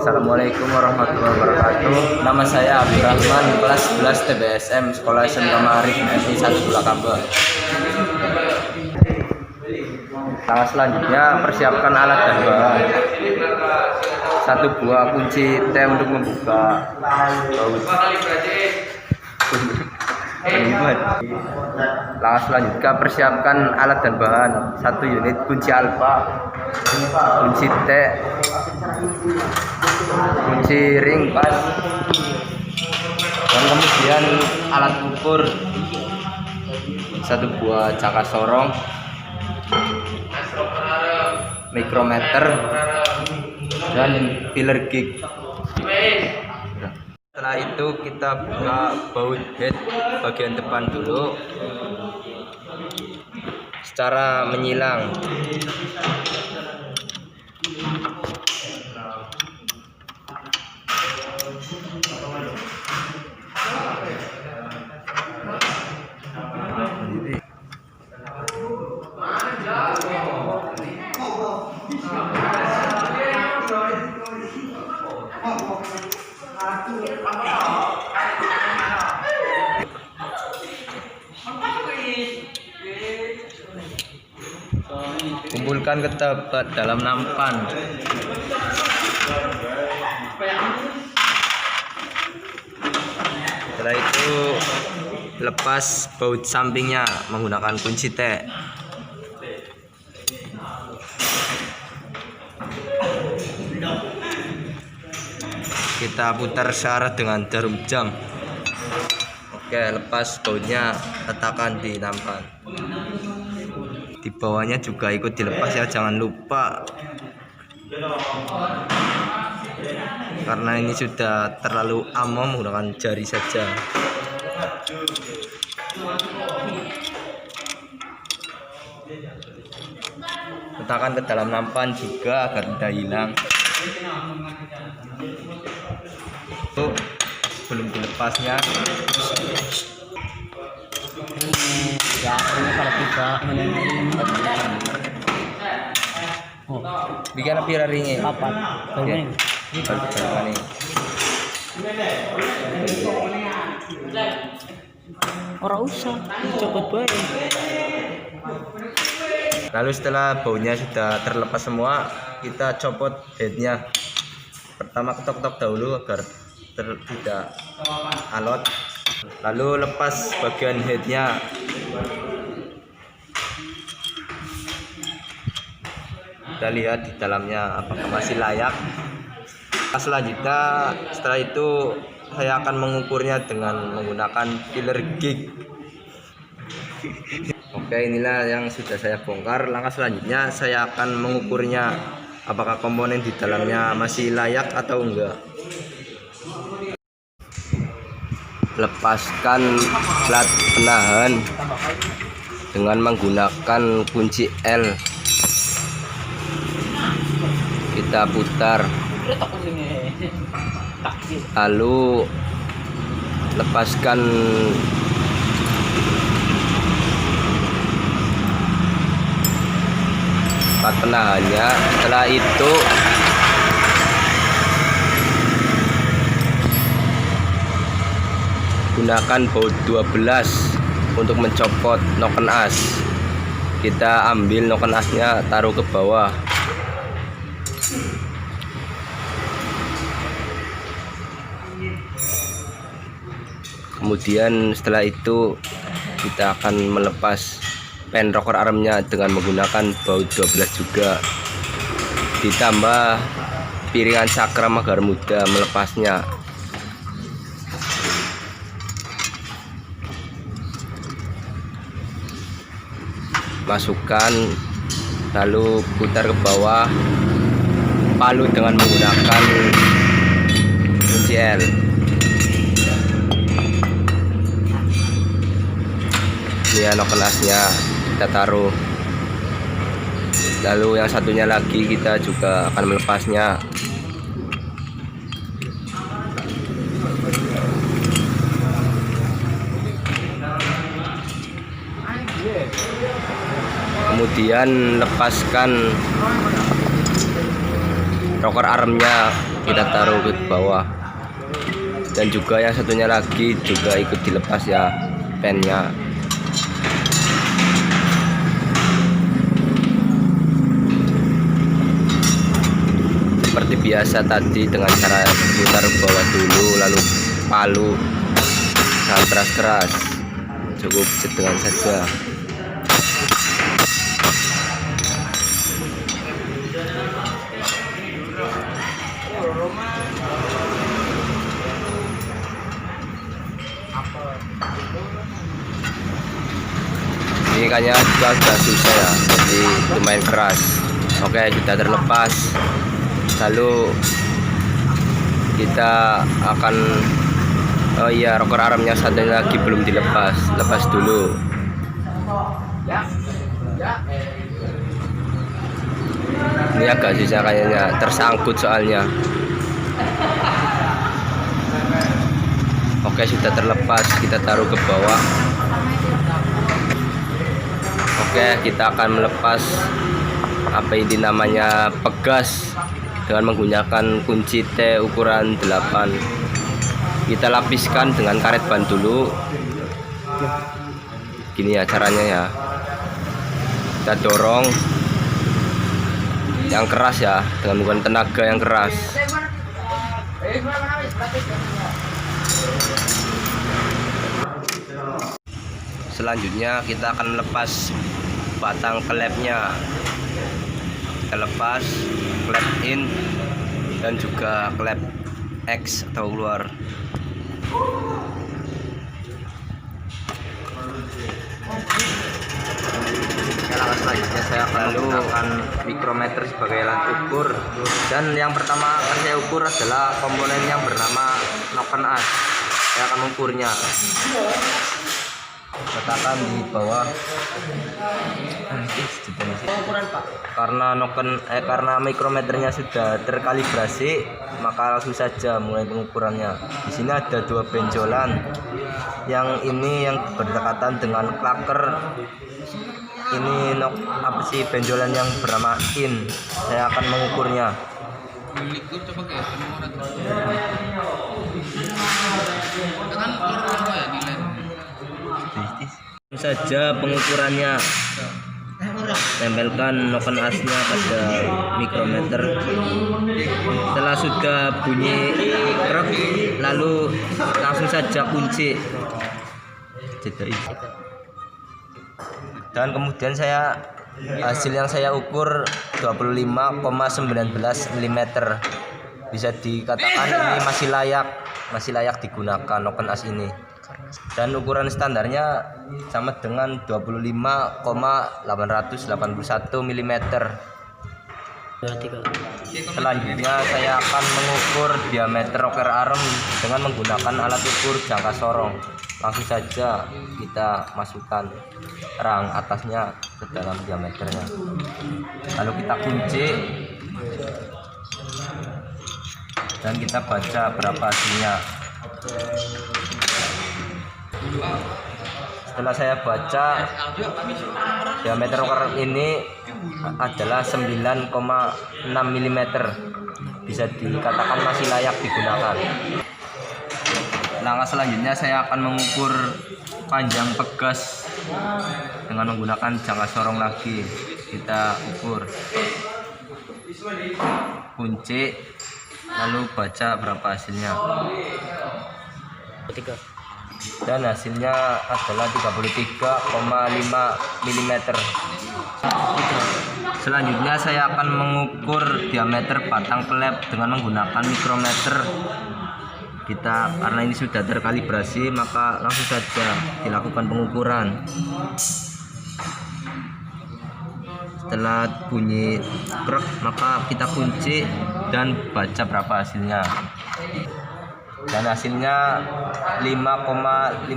Assalamualaikum warahmatullahi wabarakatuh. Nama saya Abdurrahman, kelas 11 TBSM, Sekolah SMK Ma'arif MI 1 Bulakamba. Langkah selanjutnya, persiapkan alat dan bahan. 1 buah kunci T untuk membuka baut. Langkah selanjutnya, persiapkan alat dan bahan. 1 unit kunci alfa, kunci T, kunci ring pas, dan kemudian alat ukur, 1 buah caka sorong, mikrometer, dan filler gig. Setelah itu kita buka baut head bagian depan dulu secara menyilang. Kumpulkan ke dalam nampan. Setelah itu lepas baut sampingnya menggunakan kunci T. Kita putar searah dengan jarum jam. Oke, lepas bautnya, letakkan di nampan. Di bawahnya juga ikut dilepas ya, jangan lupa, karena ini sudah terlalu amon, menggunakan jari saja. Letakkan ke dalam nampan juga agar tidak hilang. Tuh, belum dilepasnya. Ya, ini kalau tidak Bikin api ringnya. papat. Bagaimana? Ini. Orang usah, copot baik. Lalu setelah baunya sudah terlepas semua, kita copot headnya. Pertama ketok-ketok dahulu agar tidak alot. Lalu lepas bagian headnya. Kita lihat di dalamnya apakah masih layak. Selanjutnya, setelah itu saya akan mengukurnya dengan menggunakan filler gig. Oke, inilah yang sudah saya bongkar. Langkah selanjutnya saya akan mengukurnya, apakah komponen di dalamnya masih layak atau enggak. Lepaskan plat penahan dengan menggunakan kunci L. Kita putar, lalu lepaskan plat penahannya. Setelah itu gunakan baut 12 untuk mencopot noken as. Kita ambil noken asnya, taruh ke bawah. Kemudian setelah itu kita akan melepas pen rocker armnya dengan menggunakan baut 12 juga. Ditambah piringan cakram agar mudah melepasnya. Masukkan, lalu putar ke bawah, palu dengan menggunakan kunci L. Ini noken asnya kita taruh. Lalu yang satunya lagi kita juga akan melepasnya. Kemudian lepaskan rocker armnya kita taruh ke bawah. Dan juga yang satunya lagi juga ikut dilepas ya pennya. Seperti biasa tadi dengan cara putar bawah dulu, lalu palu sangat keras-keras, cukup sedang saja. Ini kayaknya juga agak susah ya, jadi lumayan keras. Oke, kita terlepas, lalu kita akan, oh iya, rocker armnya satu lagi belum dilepas, lepas dulu. Ini agak susah kayaknya, tersangkut soalnya. Oke, sudah terlepas, kita taruh ke bawah. Oke, kita akan melepas apa ini namanya pegas dengan menggunakan kunci T ukuran 8. Kita lapiskan dengan karet ban dulu. Gini ya caranya ya. Kita dorong yang keras ya, dengan menggunakan tenaga yang keras. Selanjutnya kita akan melepas batang klepnya. Kita lepas klep in dan juga klep X atau keluar. Selanjutnya saya akan menggunakan mikrometer sebagai alat ukur, dan yang pertama akan saya ukur adalah komponen yang bernama noken as. Saya akan mengukurnya. Letakkan di bawah. Karena mikrometernya sudah terkalibrasi, maka langsung saja mulai pengukurannya. Di sini ada 2 benjolan. Yang ini yang berdekatan dengan klaker. Ini benjolan yang bernama in. Saya akan mengukurnya. Saja pengukurannya, tempelkan noken asnya pada mikrometer. Setelah sudah bunyi krek, lalu langsung saja kunci. Dan kemudian hasil yang saya ukur 25,19 mm. Bisa dikatakan ini masih layak digunakan noken as ini. Dan ukuran standarnya sama dengan 25,881 mm. Selanjutnya saya akan mengukur diameter rocker arm dengan menggunakan alat ukur jangka sorong. Langsung saja kita masukkan rang atasnya ke dalam diameternya, lalu kita kunci dan kita baca berapa hasilnya. Setelah saya baca, diameter rocker ini adalah 9,6 mm. Bisa dikatakan masih layak digunakan. Langkah selanjutnya saya akan mengukur panjang pegas dengan menggunakan jangka sorong lagi. Kita ukur, kunci, lalu baca berapa hasilnya. Dan hasilnya adalah 33,5 mm. Selanjutnya saya akan mengukur diameter batang klep dengan menggunakan mikrometer. Karena ini sudah terkalibrasi, maka langsung saja dilakukan pengukuran. Setelah bunyi krek, maka kita kunci dan baca berapa hasilnya. Dan hasilnya 5,58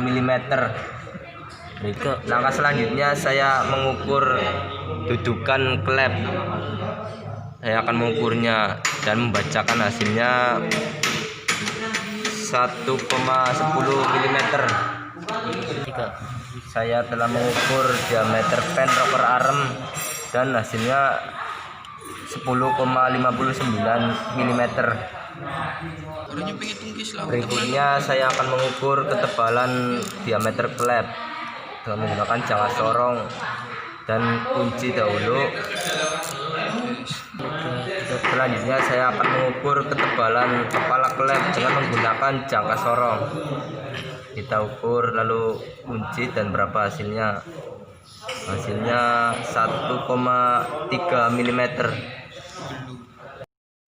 mm. Langkah selanjutnya saya mengukur dudukan klep. Saya akan mengukurnya dan membacakan hasilnya 1,10 mm. Saya telah mengukur diameter pen rocker arm dan hasilnya mm. Berikutnya saya akan mengukur ketebalan diameter klep dengan menggunakan jangka sorong dan kunci dahulu. Selanjutnya saya akan mengukur ketebalan kepala klep dengan menggunakan jangka sorong. Kita ukur lalu kunci dan berapa hasilnya. Hasilnya 1,3 mm.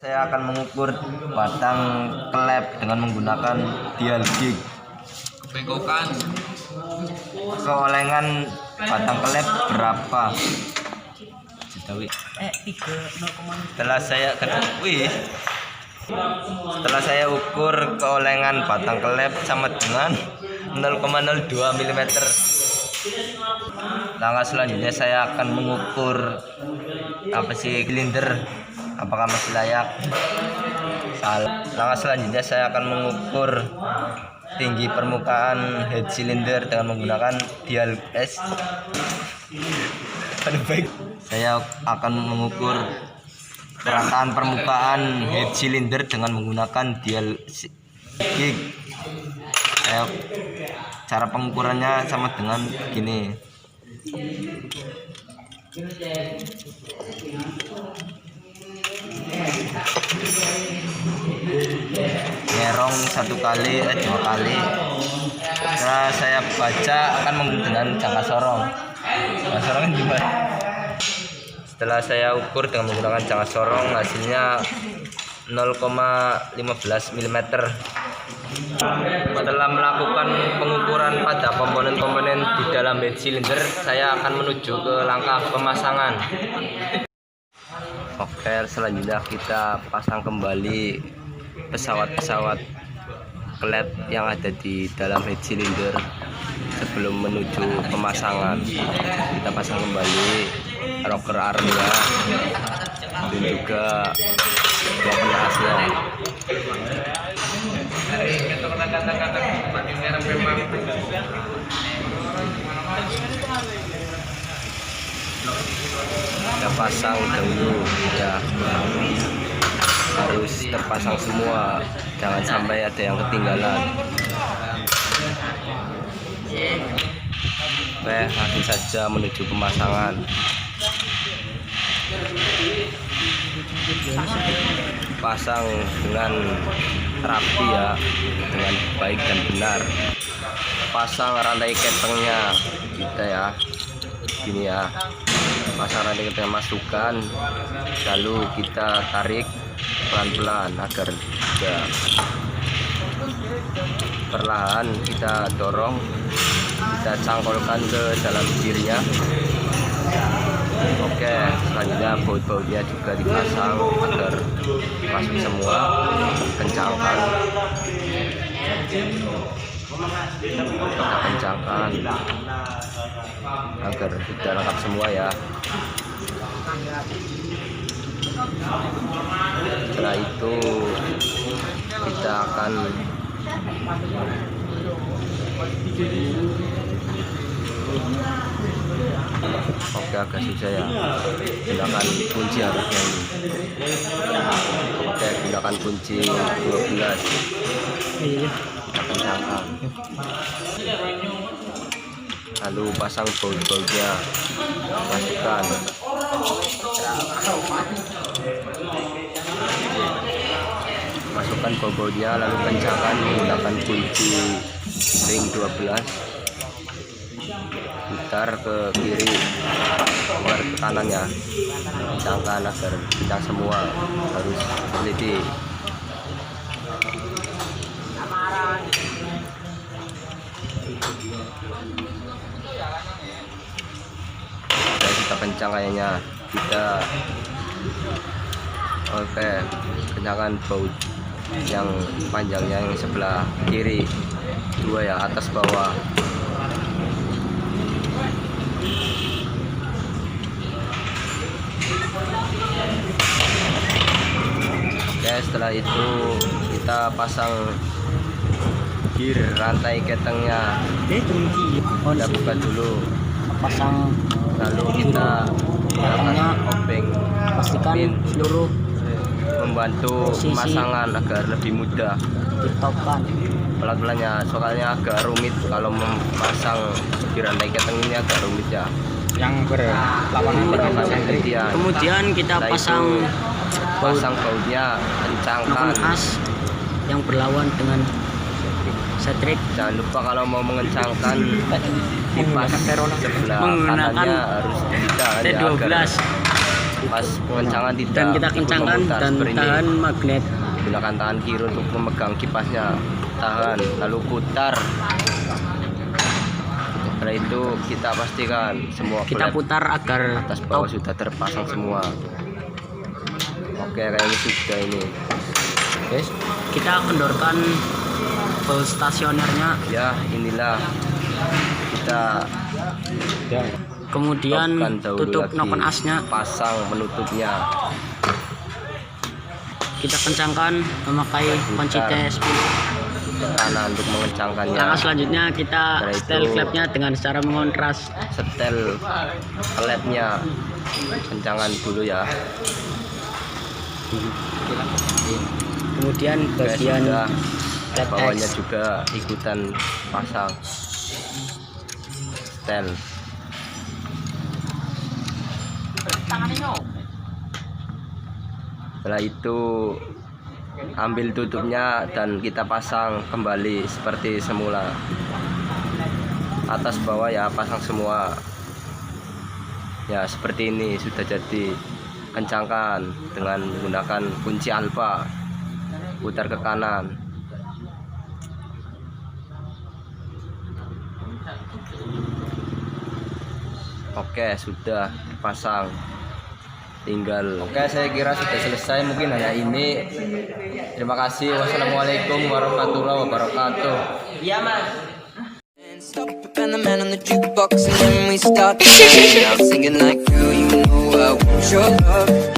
Saya akan mengukur batang klep dengan menggunakan dial gig. Bengkokan. Keolengan batang klep berapa? Setelah saya ukur keolengan batang klep sama dengan 0,02 mm. Langkah selanjutnya saya akan mengukur silinder, apakah masih layak. Langkah selanjutnya saya akan mengukur tinggi permukaan head cylinder dengan menggunakan dial S. Saya akan mengukur kerataan permukaan head cylinder dengan menggunakan dial gig. Cara pengukurannya sama dengan gini. Ngerong 2 kali. Setelah saya baca akan menggunakan jangka sorong. Jangka sorong gimana? Setelah saya ukur dengan menggunakan jangka sorong, hasilnya 0,15 mm. Setelah melakukan pengukuran pada komponen-komponen di dalam head cylinder, saya akan menuju ke langkah pemasangan. Oke, selanjutnya kita pasang kembali pesawat-pesawat klep yang ada di dalam head cylinder sebelum menuju pemasangan. Kita pasang kembali rocker armnya dan juga blok penasnya. Kita pasang dulu ya, harus terpasang semua, jangan sampai ada yang ketinggalan. Oke, langsung saja menuju pemasangan. Pasang dengan rapi ya, dengan baik dan benar. Pasang rantai ketengnya kita ya, gini ya. Pasang rantai ketengnya, masukkan, lalu kita tarik pelan-pelan agar tidak perlahan. Kita dorong, kita cangkolkan ke dalam gearnya. Oke, selanjutnya baut-bautnya juga dipasang agar masuk semua. Kencangkan, kita kencangkan agar tidak lengkap semua ya. Setelah itu kita akan agak susah ya, gunakan kunci harusnya ini. Oke, gunakan kunci 12. Kita kencangkan, lalu pasang baut-bautnya, masukkan. Masukkan baut-bautnya, lalu kencangkan menggunakan kunci ring 12. Putar ke kiri, keluar ke kanan ya, kencangkan agar kencang semua, harus teliti. Nah, kita kencang kayaknya, kita oke, kencangkan baut yang panjangnya yang sebelah kiri 2 ya, atas bawah. Oke, setelah itu kita pasang gear rantai ketengnya. Kita buka dulu, pasang, lalu kita matangnya obeng pastikan Min. seluruh membantu Posisi. pemasangan agar lebih mudah ditopkan. pelan-pelannya, soalnya agak rumit kalau memasang di rantai keteng ini, agak rumit ya. Yang berlawanan dengan Kemudian Kemudian kita setelah pasang itu, pasang bautnya, kencangkan. noken as yang berlawan dengan setrik. Jangan lupa kalau mau mengencangkan kipas sebelah Menggunakan kanannya harus ditahan ya, T12 agar pas pengencangan tidak dan kita ikut kencangkan memutar dan seperti ini. tahan magnet. Gunakan tangan kiri untuk memegang kipasnya, tahan lalu putar. Setelah itu kita pastikan semua Kita pelet putar agar atas bawah top. sudah terpasang semua. Oke, kayaknya sudah ini. Guys, Kita kendorkan bolt stasionernya. ya inilah kita Kemudian topkan dahulu tutup lagi. noken asnya. Pasang penutupnya. Kita kencangkan memakai kunci T10. Kanan untuk mengencangkannya. Langkah selanjutnya kita Setelah setel itu- flapnya dengan cara mengontras. Setel peletnya, kencangan dulu ya. Kemudian Oke, bagian sudah. flat Bawahnya X. juga ikutan pasang setel. Setelah itu ambil tutupnya dan kita pasang kembali seperti semula. Atas bawah ya pasang semua. Ya seperti ini sudah jadi. Kencangkan dengan menggunakan kunci alfa. Putar ke kanan. Oke, sudah pasang. Tinggal. Oke, saya kira sudah selesai. Mungkin hanya ini. Terima kasih. Wassalamualaikum warahmatullahi wabarakatuh. Stop and the man on the jukebox and then we start singing like, girl, you know I want your love.